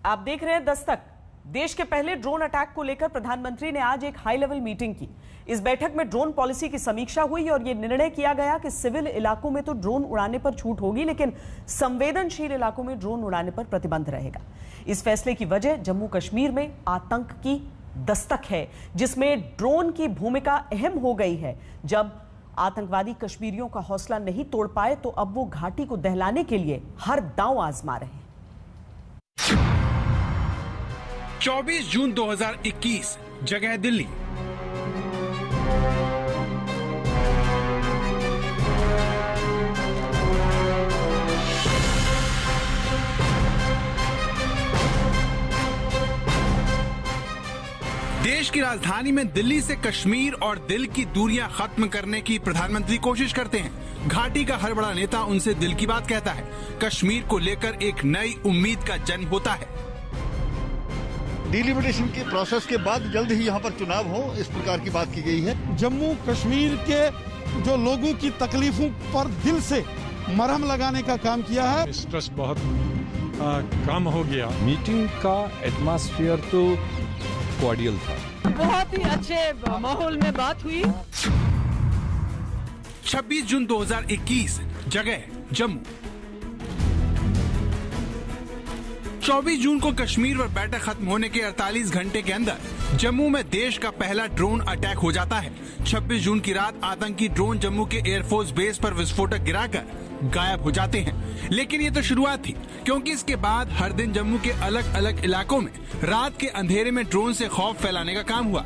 आप देख रहे हैं दस्तक। देश के पहले ड्रोन अटैक को लेकर प्रधानमंत्री ने आज एक हाई लेवल मीटिंग की। इस बैठक में ड्रोन पॉलिसी की समीक्षा हुई और यह निर्णय किया गया कि सिविल इलाकों में तो ड्रोन उड़ाने पर छूट होगी, लेकिन संवेदनशील इलाकों में ड्रोन उड़ाने पर प्रतिबंध रहेगा। इस फैसले की वजह जम्मू कश्मीर में आतंक की दस्तक है, जिसमें ड्रोन की भूमिका अहम हो गई है। जब आतंकवादी कश्मीरियों का हौसला नहीं तोड़ पाए तो अब वो घाटी को दहलाने के लिए हर दांव आजमा रहे हैं। 24 जून 2021, जगह दिल्ली। देश की राजधानी में दिल्ली से कश्मीर और दिल की दूरियां खत्म करने की प्रधानमंत्री कोशिश करते हैं। घाटी का हर बड़ा नेता उनसे दिल की बात कहता है। कश्मीर को लेकर एक नई उम्मीद का जन्म होता है। डिलिमिटेशन के प्रोसेस के बाद जल्द ही यहाँ पर चुनाव हो, इस प्रकार की बात की गई है। जम्मू कश्मीर के जो लोगों की तकलीफों पर दिल से मरहम लगाने का काम किया है। स्ट्रेस बहुत कम हो गया। मीटिंग का एटमॉस्फेयर तो कॉर्डियल था। बहुत ही अच्छे माहौल में बात हुई। 26 जून 2021, जगह जम्मू। 24 जून को कश्मीर पर बैठक खत्म होने के 48 घंटे के अंदर जम्मू में देश का पहला ड्रोन अटैक हो जाता है। 26 जून की रात आतंकी ड्रोन जम्मू के एयरफोर्स बेस पर विस्फोटक गिराकर गायब हो जाते हैं। लेकिन ये तो शुरुआत थी, क्योंकि इसके बाद हर दिन जम्मू के अलग अलग इलाकों में रात के अंधेरे में ड्रोन से खौफ फैलाने का काम हुआ।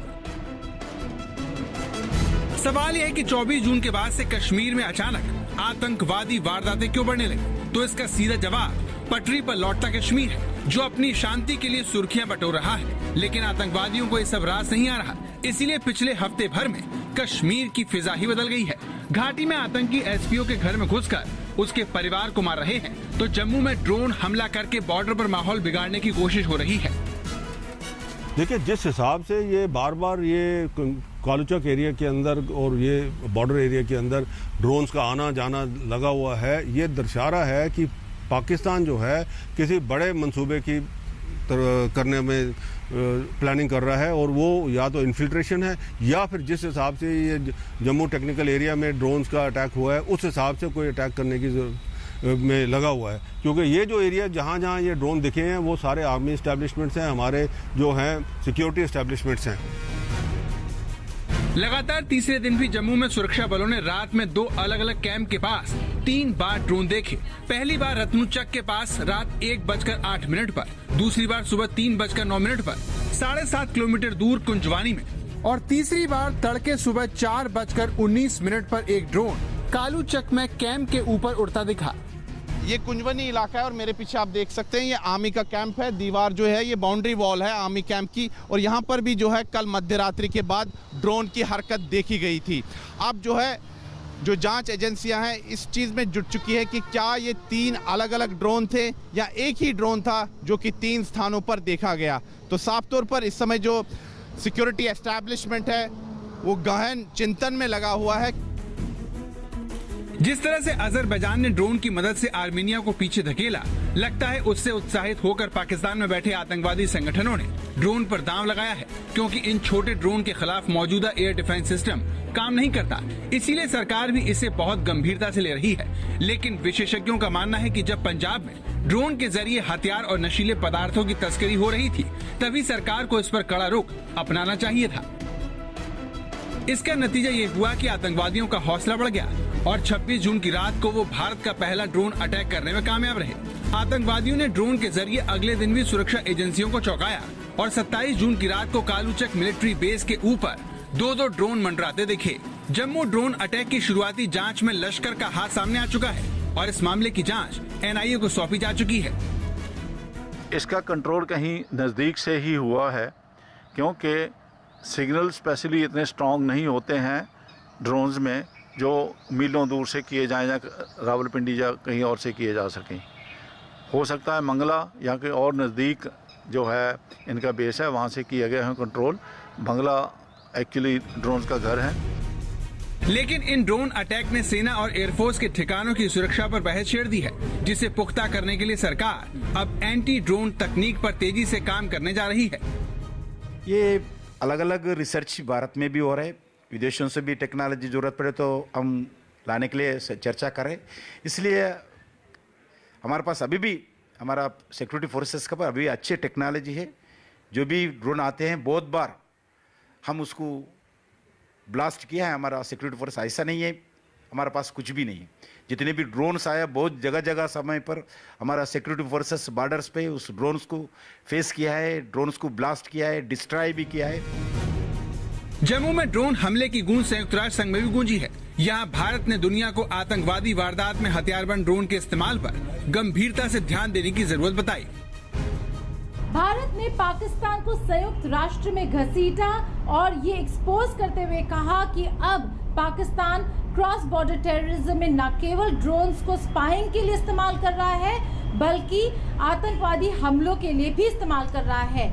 सवाल यह है कि 24 जून के बाद से कश्मीर में अचानक आतंकवादी वारदातें क्यों बढ़ने लगी? तो इसका सीधा जवाब पटरी पर लौटता कश्मीर है, जो अपनी शांति के लिए सुर्खियां बटोर रहा है। लेकिन आतंकवादियों को ये सब रास नहीं आ रहा, इसीलिए पिछले हफ्ते भर में कश्मीर की फिजा ही बदल गई है। घाटी में आतंकी एसपीओ के घर में घुसकर उसके परिवार को मार रहे हैं, तो जम्मू में ड्रोन हमला करके बॉर्डर पर माहौल बिगाड़ने की कोशिश हो रही है। देखिए, जिस हिसाब से ये बार बार ये कालूचक एरिया के अंदर और ये बॉर्डर एरिया के अंदर ड्रोन्स का आना जाना लगा हुआ है, ये दर्शा रहा है कि पाकिस्तान जो है किसी बड़े मंसूबे की करने में प्लानिंग कर रहा है, और वो या तो इन्फिल्ट्रेशन है या फिर जिस हिसाब से ये जम्मू टेक्निकल एरिया में ड्रोन्स का अटैक हुआ है उस हिसाब से कोई अटैक करने की में लगा हुआ है। क्योंकि ये जो एरिया जहाँ जहाँ ये ड्रोन दिखे हैं वो सारे आर्मी एस्टेब्लिशमेंट्स हैं, हमारे जो हैं सिक्योरिटी एस्टेब्लिशमेंट्स हैं। लगातार तीसरे दिन भी जम्मू में सुरक्षा बलों ने रात में 2 अलग अलग कैंप के पास 3 बार ड्रोन देखे। पहली बार रत्नुचक के पास रात 1:08 पर, दूसरी बार सुबह 3:09 पर 7.5 किलोमीटर दूर कुंजवानी में, और तीसरी बार तड़के सुबह 4:19 पर एक ड्रोन कालूचक में कैंप के ऊपर उड़ता दिखा। ये कुंजवानी इलाका है और मेरे पीछे आप देख सकते हैं ये आर्मी का कैंप है। दीवार जो है ये बाउंड्री वॉल है आर्मी कैंप की, और यहाँ पर भी जो है कल मध्य रात्रि के बाद ड्रोन की हरकत देखी गई थी। अब जो है जो जांच एजेंसियां हैं इस चीज़ में जुट चुकी है कि क्या ये 3 अलग अलग ड्रोन थे या एक ही ड्रोन था जो कि 3 स्थानों पर देखा गया। तो साफ तौर पर इस समय जो सिक्योरिटी एस्टैब्लिशमेंट है वो गहन चिंतन में लगा हुआ है। जिस तरह से अजरबैजान ने ड्रोन की मदद से आर्मीनिया को पीछे धकेला, लगता है उससे उत्साहित होकर पाकिस्तान में बैठे आतंकवादी संगठनों ने ड्रोन पर दांव लगाया है, क्योंकि इन छोटे ड्रोन के खिलाफ मौजूदा एयर डिफेंस सिस्टम काम नहीं करता। इसीलिए सरकार भी इसे बहुत गंभीरता से ले रही है। लेकिन विशेषज्ञों का मानना है कि जब पंजाब में ड्रोन के जरिए हथियार और नशीले पदार्थों की तस्करी हो रही थी, तभी सरकार को इस पर कड़ा रुख अपनाना चाहिए था। इसका नतीजा ये हुआ कि आतंकवादियों का हौसला बढ़ गया और 26 जून की रात को वो भारत का पहला ड्रोन अटैक करने में कामयाब रहे। आतंकवादियों ने ड्रोन के जरिए अगले दिन भी सुरक्षा एजेंसियों को चौंकाया और 27 जून की रात को कालूचक मिलिट्री बेस के ऊपर 2 ड्रोन मंडराते दिखे। जम्मू ड्रोन अटैक की शुरुआती जांच में लश्कर का हाथ सामने आ चुका है और इस मामले की जांच एनआईए को सौंपी जा चुकी है। इसका कंट्रोल कहीं नज़दीक से ही हुआ है, क्योंकि सिग्नल स्पेशली इतने स्ट्रॉन्ग नहीं होते हैं ड्रोन्स में जो मीलों दूर से किए जाएं या रावलपिंडी या कहीं और से किए जा सकें। हो सकता है मंगला या कहीं और नज़दीक जो है इनका बेस है, वहाँ से किया गया है कंट्रोल। बंगला एक्चुअली ड्रोन्स का घर है। लेकिन इन ड्रोन अटैक ने सेना और एयरफोर्स के ठिकानों की सुरक्षा पर बहस छेड़ दी है, जिसे पुख्ता करने के लिए सरकार अब एंटी ड्रोन तकनीक पर तेजी से काम करने जा रही है। ये अलग अलग रिसर्च भारत में भी हो रहा है, विदेशों से भी टेक्नोलॉजी जरूरत पड़े तो हम लाने के लिए चर्चा करें। इसलिए हमारे पास अभी भी हमारा सिक्योरिटी फोर्सेस का अभी अच्छी टेक्नोलॉजी है। जो भी ड्रोन आते हैं बहुत बार हम उसको ब्लास्ट किया है। हमारा सिक्योरिटी फोर्स ऐसा नहीं है हमारे पास कुछ भी नहीं है। जितने भी ड्रोन्स आया बहुत जगह जगह समय पर हमारा सिक्योरिटी फोर्सेस बॉर्डर्स पे उस ड्रोन्स को फेस किया है, ड्रोन्स को ब्लास्ट किया है, डिस्ट्रॉय भी किया है। जम्मू में ड्रोन हमले की गूंज संयुक्त राष्ट्र संघ में भी गूंजी है। यहाँ भारत ने दुनिया को आतंकवादी वारदात में हथियारबंद ड्रोन के इस्तेमाल पर गंभीरता से ध्यान देने की जरूरत बताई। भारत ने पाकिस्तान को संयुक्त राष्ट्र में घसीटा और ये एक्सपोज करते हुए कहा कि अब पाकिस्तान क्रॉस बॉर्डर टेररिज्म में न केवल ड्रोन्स को स्पाइंग के लिए इस्तेमाल कर रहा है बल्कि आतंकवादी हमलों के लिए भी इस्तेमाल कर रहा है।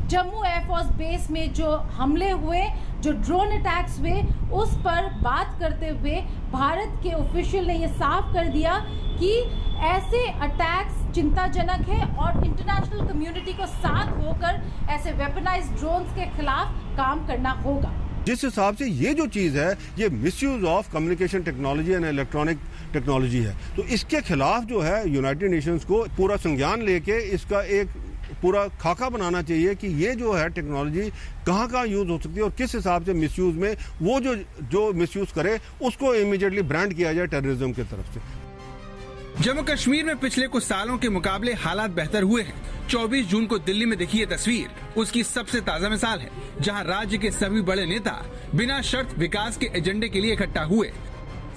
जम्मू एयरफोर्स बेस में जो हमले हुए, जो ड्रोन अटैक्स हुए, उस पर बात करते हुए भारत के ऑफिशियल ने ये साफ कर दिया कि ऐसे अटैक्स चिंताजनक है और इंटरनेशनल कम्युनिटी को साथ होकर ऐसे वेपनाइज्ड ड्रोन्स के खिलाफ काम करना होगा। जिस हिसाब से ये जो चीज़ है ये misuse of communication technology and electronic technology है, तो इसके खिलाफ जो है यूनाइटेड नेशंस को पूरा संज्ञान लेके इसका एक पूरा खाका बनाना चाहिए कि ये जो है टेक्नोलॉजी कहाँ कहाँ यूज हो सकती है और किस हिसाब से मिसयूज में वो जो मिसयूज करे उसको इमीडिएटली ब्रांड किया जाए टेररिज्म की तरफ से। जम्मू कश्मीर में पिछले कुछ सालों के मुकाबले हालात बेहतर हुए हैं। 24 जून को दिल्ली में देखी ये तस्वीर उसकी सबसे ताजा मिसाल है, जहां राज्य के सभी बड़े नेता बिना शर्त विकास के एजेंडे के लिए इकट्ठा हुए।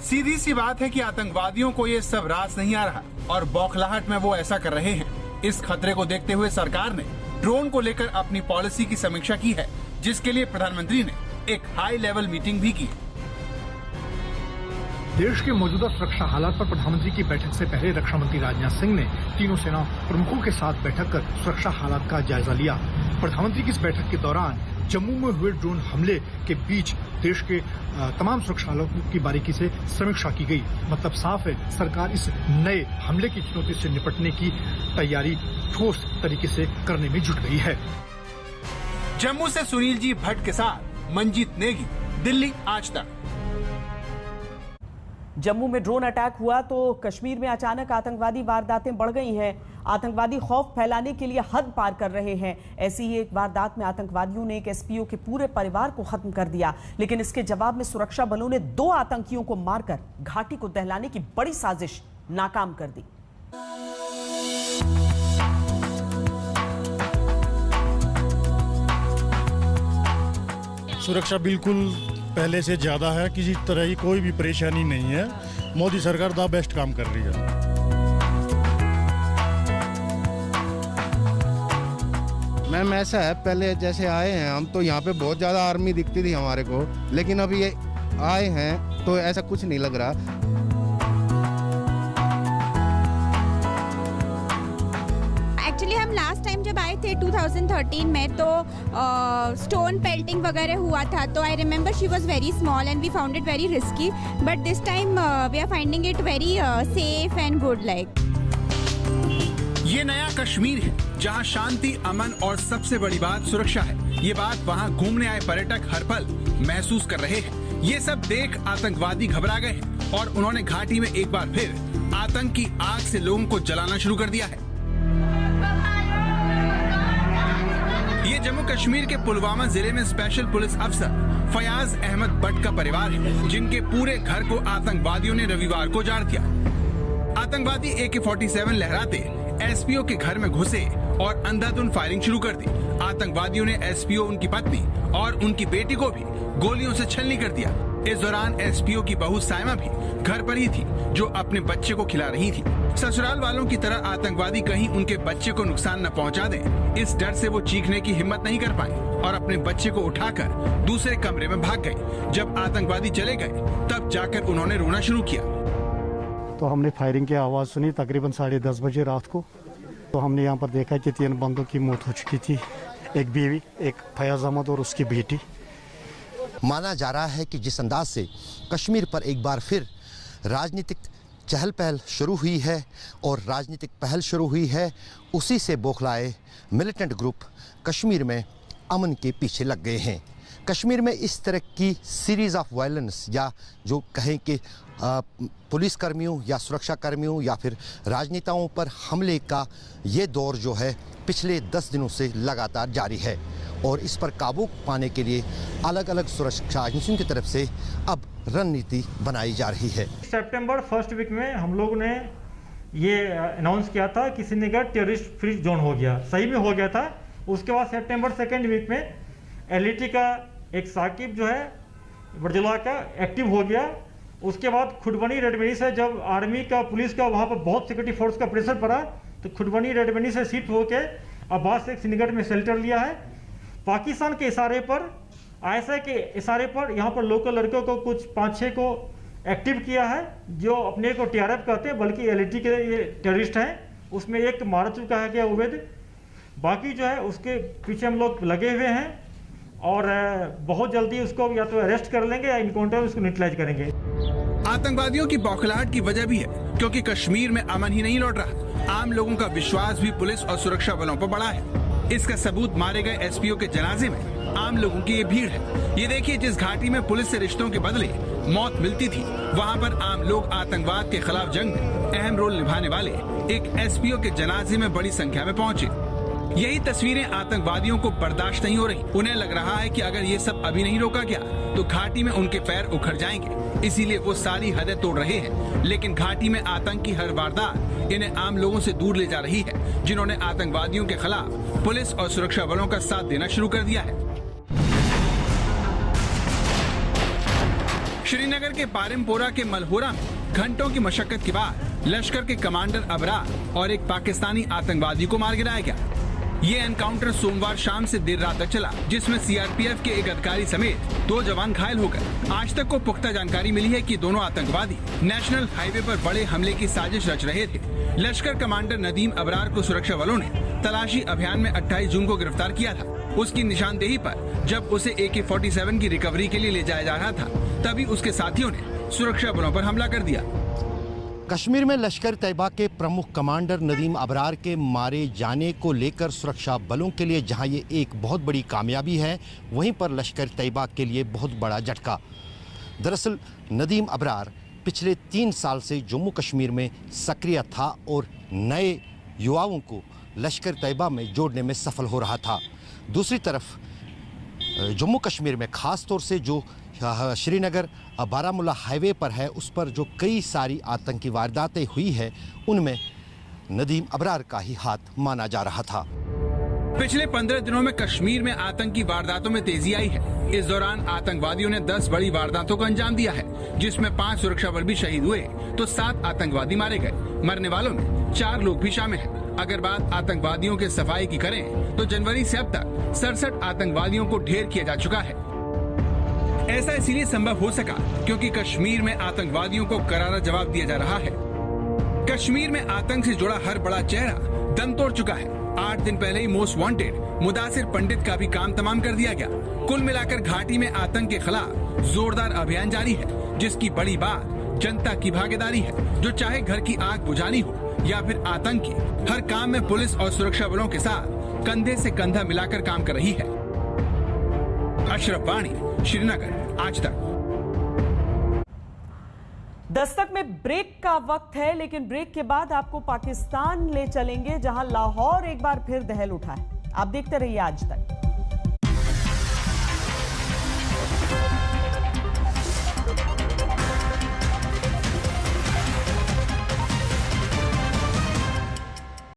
सीधी सी बात है कि आतंकवादियों को ये सब रास नहीं आ रहा और बौखलाहट में वो ऐसा कर रहे हैं। इस खतरे को देखते हुए सरकार ने ड्रोन को लेकर अपनी पॉलिसी की समीक्षा की है, जिसके लिए प्रधानमंत्री ने एक हाई लेवल मीटिंग भी की। देश के मौजूदा सुरक्षा हालात पर प्रधानमंत्री की बैठक से पहले रक्षा मंत्री राजनाथ सिंह ने तीनों सेना प्रमुखों के साथ बैठक कर सुरक्षा हालात का जायजा लिया। प्रधानमंत्री की इस बैठक के दौरान जम्मू में हुए ड्रोन हमले के बीच देश के तमाम सुरक्षा हालातों की बारीकी से समीक्षा की गई। मतलब साफ है, सरकार इस नए हमले की चुनौती से निपटने की तैयारी ठोस तरीके से करने में जुट गई है। जम्मू से सुनील जी भट्ट के साथ मंजीत नेगी, दिल्ली आज तक। जम्मू में ड्रोन अटैक हुआ तो कश्मीर में अचानक आतंकवादी वारदातें बढ़ गई हैं। आतंकवादी खौफ फैलाने के लिए हद पार कर रहे हैं। ऐसी ही एक वारदात में आतंकवादियों ने एक एसपीओ के पूरे परिवार को खत्म कर दिया, लेकिन इसके जवाब में सुरक्षा बलों ने 2 आतंकियों को मारकर घाटी को दहलाने की बड़ी साजिश नाकाम कर दी। सुरक्षा बिल्कुल पहले से ज्यादा है, किसी तरह की कोई भी परेशानी नहीं है। मोदी सरकार द बेस्ट काम कर रही है। मैम ऐसा है, पहले जैसे आए हैं हम तो यहाँ पे बहुत ज़्यादा आर्मी दिखती थी हमारे को, लेकिन अभी ये आए हैं तो ऐसा कुछ नहीं लग रहा। एक्चुअली हम लास्ट टाइम जब आए थे 2013 में तो स्टोन पेल्टिंग वगैरह हुआ था, तो I remember she was very small and we found it very risky, but this time we are finding it very safe and good like. ये नया कश्मीर है जहां शांति, अमन और सबसे बड़ी बात सुरक्षा है। ये बात वहां घूमने आए पर्यटक हर पल महसूस कर रहे हैं। ये सब देख आतंकवादी घबरा गए हैं और उन्होंने घाटी में एक बार फिर आतंक की आग से लोगों को जलाना शुरू कर दिया है। ये जम्मू कश्मीर के पुलवामा जिले में स्पेशल पुलिस अफसर फयाज अहमद भट्ट का परिवार है, जिनके पूरे घर को आतंकवादियों ने रविवार को उजाड़ दिया। आतंकवादी AK-47 लहराते एसपीओ के घर में घुसे और अंधाधुंध फायरिंग शुरू कर दी। आतंकवादियों ने एसपीओ, उनकी पत्नी और उनकी बेटी को भी गोलियों से छलनी कर दिया। इस दौरान एसपीओ की बहू साइमा भी घर पर ही थी, जो अपने बच्चे को खिला रही थी। ससुराल वालों की तरह आतंकवादी कहीं उनके बच्चे को नुकसान न पहुंचा दें, इस डर से वो चीखने की हिम्मत नहीं कर पाए और अपने बच्चे को उठाकर दूसरे कमरे में भाग गए। जब आतंकवादी चले गए तब जाकर उन्होंने रोना शुरू किया। तो हमने फायरिंग की आवाज़ सुनी तकरीबन 10:30 बजे रात को। तो हमने यहाँ पर देखा कि 3 बंदों की मौत हो चुकी थी, एक बीवी, एक फयाज अहमद और उसकी बेटी। माना जा रहा है कि जिस अंदाज से कश्मीर पर एक बार फिर राजनीतिक चहल पहल शुरू हुई है और राजनीतिक पहल शुरू हुई है, उसी से बौखलाए मिलिटेंट ग्रुप कश्मीर में अमन के पीछे लग गए हैं। कश्मीर में इस तरह की सीरीज़ ऑफ वायलेंस या जो कहें कि पुलिसकर्मियों या सुरक्षा कर्मियों या फिर राजनेताओं पर हमले का ये दौर जो है पिछले 10 दिनों से लगातार जारी है और इस पर काबू पाने के लिए अलग अलग सुरक्षा एजेंसियों की तरफ से अब रणनीति बनाई जा रही है। सितंबर फर्स्ट वीक में हम लोग ने ये अनाउंस किया था कि श्रीनगर टेररिस्ट फ्री जोन हो गया, सही में हो गया था। उसके बाद सितंबर सेकेंड वीक में एलईटी का एक साकिब जो है बरजुला का एक्टिव हो गया। उसके बाद खुडबनी रेडबनी से जब आर्मी का पुलिस का वहाँ पर बहुत सिक्योरिटी फोर्स का प्रेशर पड़ा तो खुडबनी रेडबनी से शिफ्ट होके अब्बास से श्रीनगर में शेल्टर लिया है। पाकिस्तान के इशारे पर, आईएसआई के इशारे पर यहाँ पर लोकल लड़कों को कुछ 5-6 को एक्टिव किया है जो अपने को टीआरएफ कहते हैं, बल्कि एलईटी के ये टेररिस्ट हैं। उसमें एक मार चुका है क्या उवैद, बाकी जो है उसके पीछे हम लोग लगे हुए हैं और बहुत जल्दी उसको या तो अरेस्ट कर लेंगे या इनकाउंटर उसको न्यूट्रलाइज करेंगे। आतंकवादियों की बौखलाहट की वजह भी है क्योंकि कश्मीर में अमन ही नहीं लौट रहा, आम लोगों का विश्वास भी पुलिस और सुरक्षा बलों पर बढ़ा है। इसका सबूत मारे गए एसपीओ के जनाजे में आम लोगों की ये भीड़ है। ये देखिए, जिस घाटी में पुलिस से रिश्तों के बदले मौत मिलती थी, वहाँ पर आम लोग आतंकवाद के खिलाफ जंग में अहम रोल निभाने वाले एक एसपीओ के जनाजे में बड़ी संख्या में पहुँचे। यही तस्वीरें आतंकवादियों को बर्दाश्त नहीं हो रही। उन्हें लग रहा है कि अगर ये सब अभी नहीं रोका गया तो घाटी में उनके पैर उखड़ जाएंगे, इसीलिए वो सारी हदें तोड़ रहे हैं। लेकिन घाटी में आतंक की हर वारदात इन्हें आम लोगों से दूर ले जा रही है, जिन्होंने आतंकवादियों के खिलाफ पुलिस और सुरक्षा बलों का साथ देना शुरू कर दिया है। श्रीनगर के पारिमपोरा के मलहोरा में घंटों की मशक्कत के बाद लश्कर के कमांडर अबरार और एक पाकिस्तानी आतंकवादी को मार गिराया गया। ये एनकाउंटर सोमवार शाम से देर रात तक चला, जिसमें सीआरपीएफ के एक अधिकारी समेत 2 जवान घायल हो गए। आज तक को पुख्ता जानकारी मिली है कि दोनों आतंकवादी नेशनल हाईवे पर बड़े हमले की साजिश रच रहे थे। लश्कर कमांडर नदीम अबरार को सुरक्षा बलों ने तलाशी अभियान में 28 जून को गिरफ्तार किया था। उसकी निशानदेही पर जब उसे AK-47 की रिकवरी के लिए ले जाया जा रहा था, तभी उसके साथियों ने सुरक्षा बलों पर हमला कर दिया। कश्मीर में लश्कर तैयबा के प्रमुख कमांडर नदीम अबरार के मारे जाने को लेकर सुरक्षा बलों के लिए जहां ये एक बहुत बड़ी कामयाबी है, वहीं पर लश्कर तैयबा के लिए बहुत बड़ा झटका। दरअसल नदीम अबरार पिछले 3 साल से जम्मू कश्मीर में सक्रिय था और नए युवाओं को लश्कर तैयबा में जोड़ने में सफल हो रहा था। दूसरी तरफ जम्मू कश्मीर में ख़ास तौर से जो श्रीनगर बारामूला हाईवे पर है, उस पर जो कई सारी आतंकी वारदातें हुई है, उनमें नदीम अबरार का ही हाथ माना जा रहा था। पिछले 15 दिनों में कश्मीर में आतंकी वारदातों में तेजी आई है। इस दौरान आतंकवादियों ने 10 बड़ी वारदातों को अंजाम दिया है, जिसमें 5 सुरक्षा बल भी शहीद हुए तो 7 आतंकवादी मारे गए। मरने वालों में 4 लोग भी शामिल हैं। अगर बात आतंकवादियों के सफाई की करें तो जनवरी से अब तक 67 आतंकवादियों को ढेर किया जा चुका है। ऐसा इसलिए संभव हो सका क्योंकि कश्मीर में आतंकवादियों को करारा जवाब दिया जा रहा है। कश्मीर में आतंक से जुड़ा हर बड़ा चेहरा दम तोड़ चुका है। 8 दिन पहले ही मोस्ट वांटेड मुदासिर पंडित का भी काम तमाम कर दिया गया। कुल मिलाकर घाटी में आतंक के खिलाफ जोरदार अभियान जारी है, जिसकी बड़ी बात जनता की भागीदारी है, जो चाहे घर की आग बुझानी हो या फिर आतंक की, हर काम में पुलिस और सुरक्षा बलों के साथ कंधे से कंधा मिलाकर काम कर रही है। अशरफ वाणी, श्रीनगर, आज तक। दस्तक में ब्रेक का वक्त है, लेकिन ब्रेक के बाद आपको पाकिस्तान ले चलेंगे, जहां लाहौर एक बार फिर दहल उठा है। आप देखते रहिए आज तक।